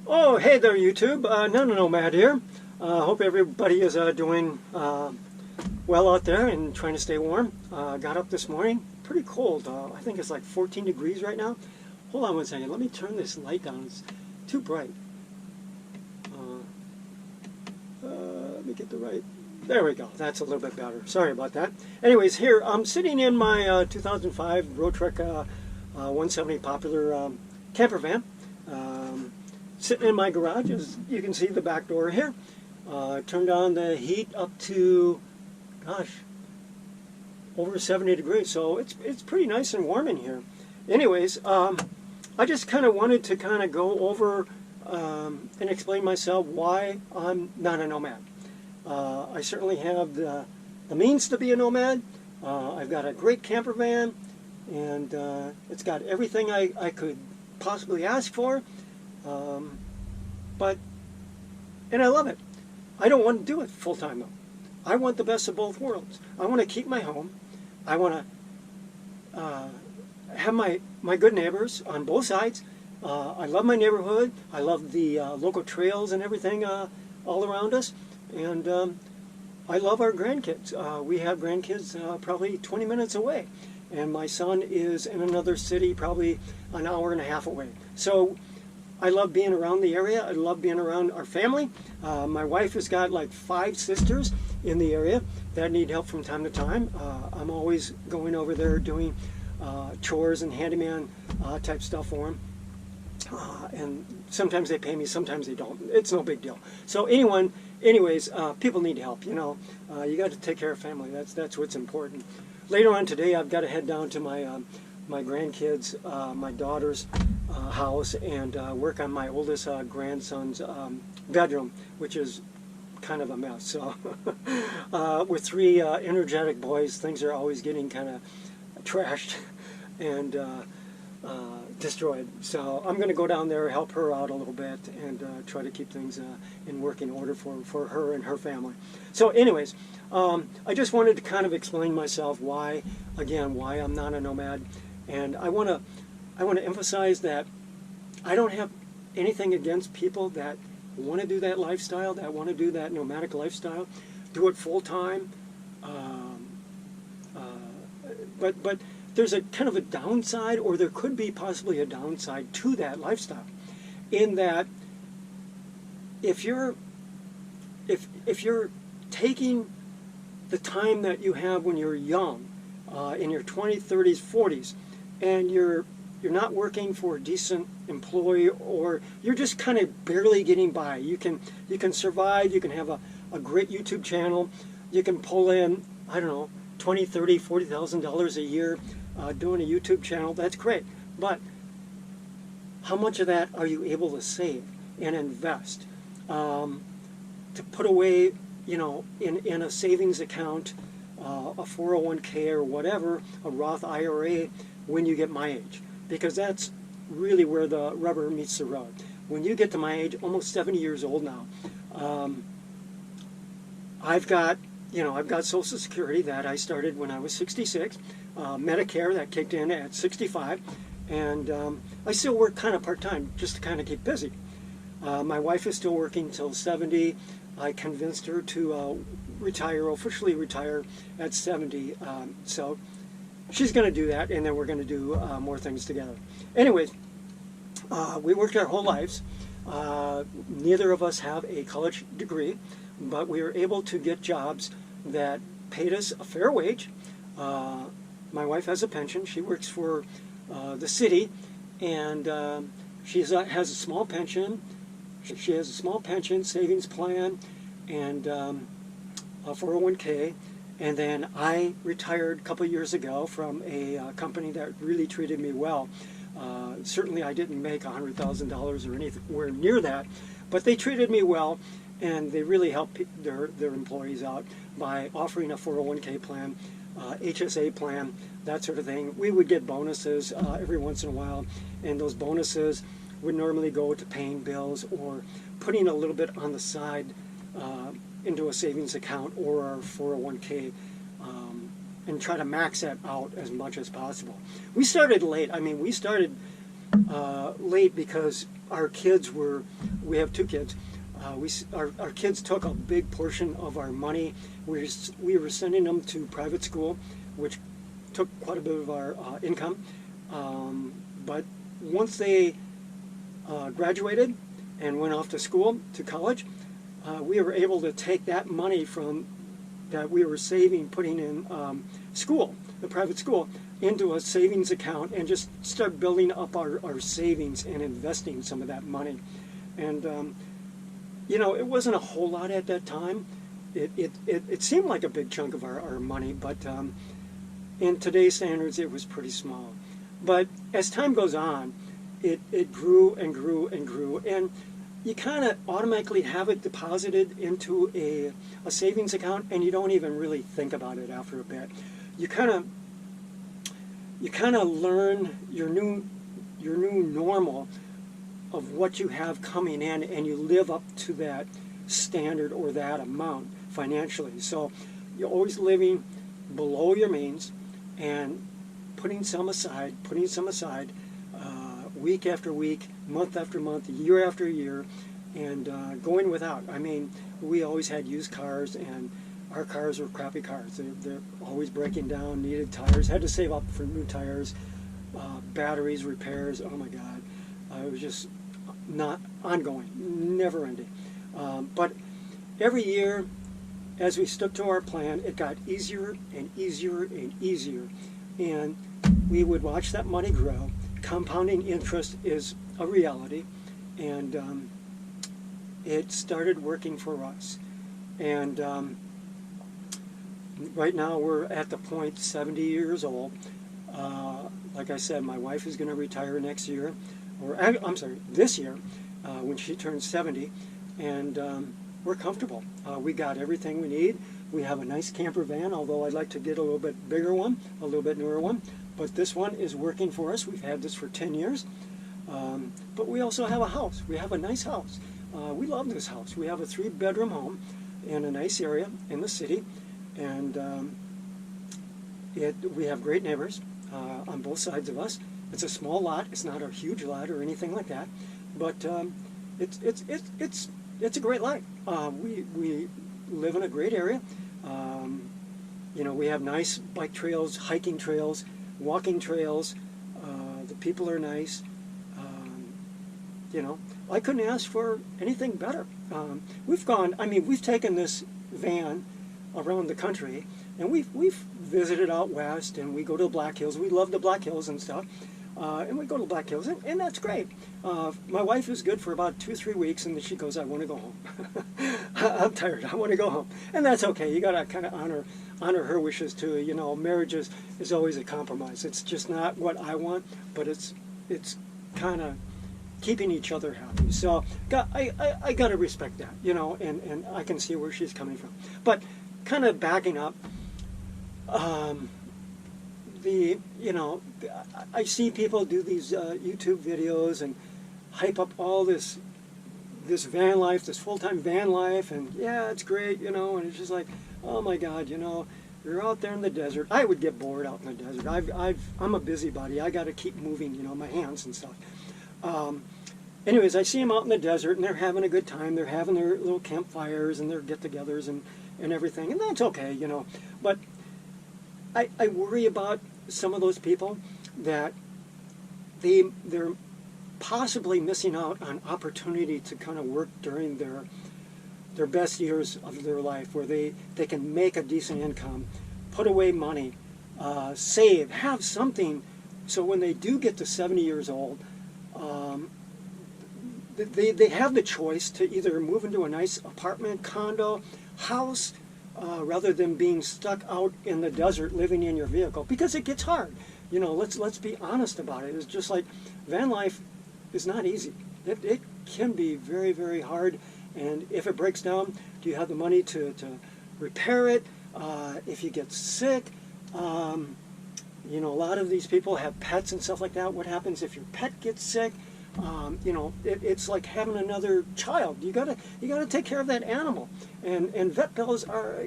Oh, hey there, YouTube. Nomad here. Hope everybody is doing well out there and trying to stay warm. Got up this morning. Pretty cold. I think it's like 14 degrees right now. Hold on one second. Let me turn this light down. It's too bright. Let me get the right. There we go. That's a little bit better. Sorry about that. Anyways, here I'm sitting in my 2005 Road Trek 170 popular camper van. Sitting in my garage, as you can see the back door here. Turned on the heat up to, gosh, over 70 degrees. So it's pretty nice and warm in here. Anyways, I just kind of wanted to kind of go over and explain myself why I'm not a nomad. I certainly have the means to be a nomad. I've got a great camper van, and it's got everything I could possibly ask for. And I love it. I don't want to do it full time though. I want the best of both worlds. I want to keep my home. I want to have my good neighbors on both sides. I love my neighborhood. I love the local trails and everything all around us. And I love our grandkids. We have grandkids probably 20 minutes away. And my son is in another city probably an hour and a half away. So I love being around the area. I love being around our family. My wife has got like 5 sisters in the area that need help from time to time. I'm always going over there doing chores and handyman type stuff for them. And sometimes they pay me, sometimes they don't. It's no big deal. So anyways, people need help. You know, you got to take care of family. That's what's important. Later on today, I've got to head down to my grandkids, my daughter's house, and work on my oldest grandson's bedroom, which is kind of a mess. So with 3 energetic boys, things are always getting kind of trashed and destroyed. So I'm going to go down there, help her out a little bit, and try to keep things in working order for her and her family. So anyways, I just wanted to kind of explain myself why I'm not a nomad. And I want to emphasize that I don't have anything against people that want to do that lifestyle, that want to do that nomadic lifestyle, do it full time. But there's a kind of a downside, or there could be possibly a downside to that lifestyle, in that if you're taking the time that you have when you're young, in your 20s, 30s, 40s, and you're not working for a decent employee, or you're just kind of barely getting by. You can survive. You can have a great YouTube channel. You can pull in, I don't know, $20,000, $30,000, $40,000 a year doing a YouTube channel. That's great. But how much of that are you able to save and invest to put away, you know, in a savings account, a 401k or whatever, a Roth IRA, when you get my age? Because that's really where the rubber meets the road. When you get to my age, almost 70 years old now, I've got Social Security that I started when I was 66, Medicare that kicked in at 65, and I still work kind of part-time just to kind of keep busy. My wife is still working till 70. I convinced her to officially retire at 70, so she's going to do that, and then we're going to do more things together. Anyways, we worked our whole lives. Neither of us have a college degree, but we were able to get jobs that paid us a fair wage. My wife has a pension. She works for the city, and she has a small pension. She has a small pension, savings plan, and a 401k. And then I retired a couple years ago from a company that really treated me well. Certainly I didn't make $100,000 or anywhere near that, but they treated me well, and they really helped their employees out by offering a 401k plan, HSA plan, that sort of thing. We would get bonuses every once in a while, and those bonuses would normally go to paying bills or putting a little bit on the side into a savings account or our 401k, and try to max that out as much as possible. We started late. I mean, we started late because our kids were, we have two kids, our kids took a big portion of our money. We were sending them to private school, which took quite a bit of our income. But once they graduated and went off to school, to college, we were able to take that money from that we were saving, putting in school, the private school, into a savings account and just start building up our savings and investing some of that money. And you know, it wasn't a whole lot at that time. It seemed like a big chunk of our money, but in today's standards, it was pretty small. But as time goes on, it grew and grew and grew, and you kind of automatically have it deposited into a savings account, and you don't even really think about it after a bit. You kind of learn your new normal of what you have coming in, and you live up to that standard or that amount financially. So you're always living below your means and putting some aside, week after week, month after month, year after year, and going without. I mean, we always had used cars, and our cars were crappy cars. They're always breaking down, needed tires, had to save up for new tires, batteries, repairs. Oh my God. It was just not ongoing, never ending. But every year, as we stuck to our plan, it got easier and easier and easier. And we would watch that money grow. Compounding interest is a reality. And it started working for us. And right now we're at the point 70 years old. Like I said, my wife is going to retire next year. Or I'm sorry, this year, when she turns 70, and we're comfortable. We got everything we need. We have a nice camper van, although I'd like to get a little bit bigger one, a little bit newer one. But this one is working for us. We've had this for 10 years. But we also have a house. We have a nice house. We love this house. We have a 3-bedroom home in a nice area in the city, and we have great neighbors on both sides of us. It's a small lot. It's not a huge lot or anything like that, but it's a great life. We live in a great area. You know, we have nice bike trails, hiking trails, walking trails. The people are nice. You know, I couldn't ask for anything better. We've taken this van around the country, and we've visited out west, and we go to the Black Hills. We love the Black Hills and stuff. And we go to Black Hills, and that's great. My wife is good for about 2 or 3 weeks, and then she goes, I want to go home. I'm tired. I want to go home. And that's okay. You got to kind of honor her wishes, too. You know, marriage is always a compromise. It's just not what I want, but it's kind of keeping each other happy. So I got to respect that, you know, and I can see where she's coming from. But kind of backing up, I see people do these YouTube videos and hype up all this van life, this full-time van life, and yeah, it's great, you know, and it's just like, oh my God, you know, you're out there in the desert. I would get bored out in the desert. I'm a busybody. I got to keep moving, you know, my hands and stuff. Anyways, I see them out in the desert, and they're having a good time. They're having their little campfires and their get-togethers and everything, and that's okay, you know. But I worry about some of those people that they're possibly missing out on opportunity to kind of work during their best years of their life, where they can make a decent income, put away money, save, have something, so when they do get to 70 years old, they have the choice to either move into a nice apartment, condo, house, rather than being stuck out in the desert living in your vehicle, because it gets hard. You know, let's be honest about it. It's just like van life is not easy. It can be very, very hard, and if it breaks down, do you have the money to repair it? If you get sick, you know, a lot of these people have pets and stuff like that. What happens if your pet gets sick? You know, it's like having another child. You gotta take care of that animal, and vet bills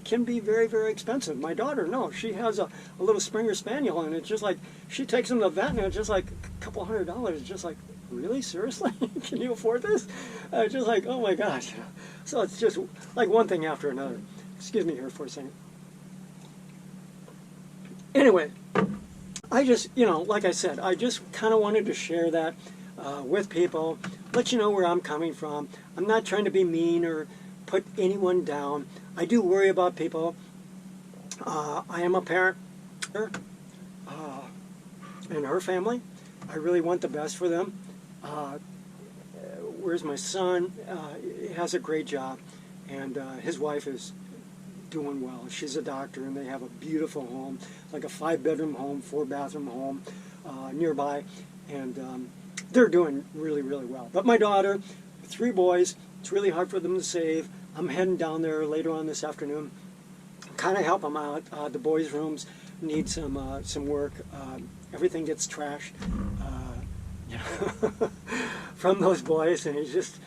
can be very, very expensive. My daughter, no, she has a little Springer Spaniel, and it's just like she takes him to the vet, and it's just like a couple $100. Just like, really, seriously, can you afford this? Just like, oh my gosh. So it's just like one thing after another. Excuse me here for a second. Anyway, I just, you know, like I said, I just kind of wanted to share that with people, let you know where I'm coming from. I'm not trying to be mean or put anyone down. I do worry about people. I am a parent and her family. I really want the best for them. Where's my son? He has a great job, and his wife is doing well. She's a doctor, and they have a beautiful home, like a 5-bedroom home, 4-bathroom home nearby, and they're doing really, really well. But my daughter, 3 boys, it's really hard for them to save. I'm heading down there later on this afternoon, kind of help them out. The boys' rooms need some work. Everything gets trashed you know, from those boys, and you just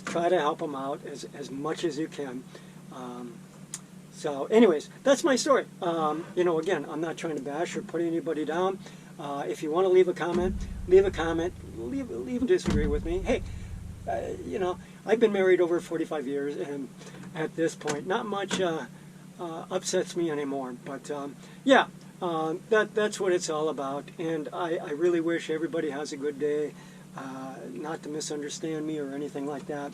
try to help them out as much as you can. So anyways, that's my story. You know, again, I'm not trying to bash or put anybody down. If you want to leave a comment, leave a comment. Leave and disagree with me. Hey, you know, I've been married over 45 years, and at this point, not much upsets me anymore. But yeah, that's what it's all about. And I really wish everybody has a good day. Not to misunderstand me or anything like that.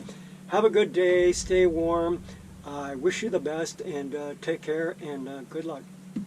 Have a good day. Stay warm. I wish you the best, and take care, and good luck.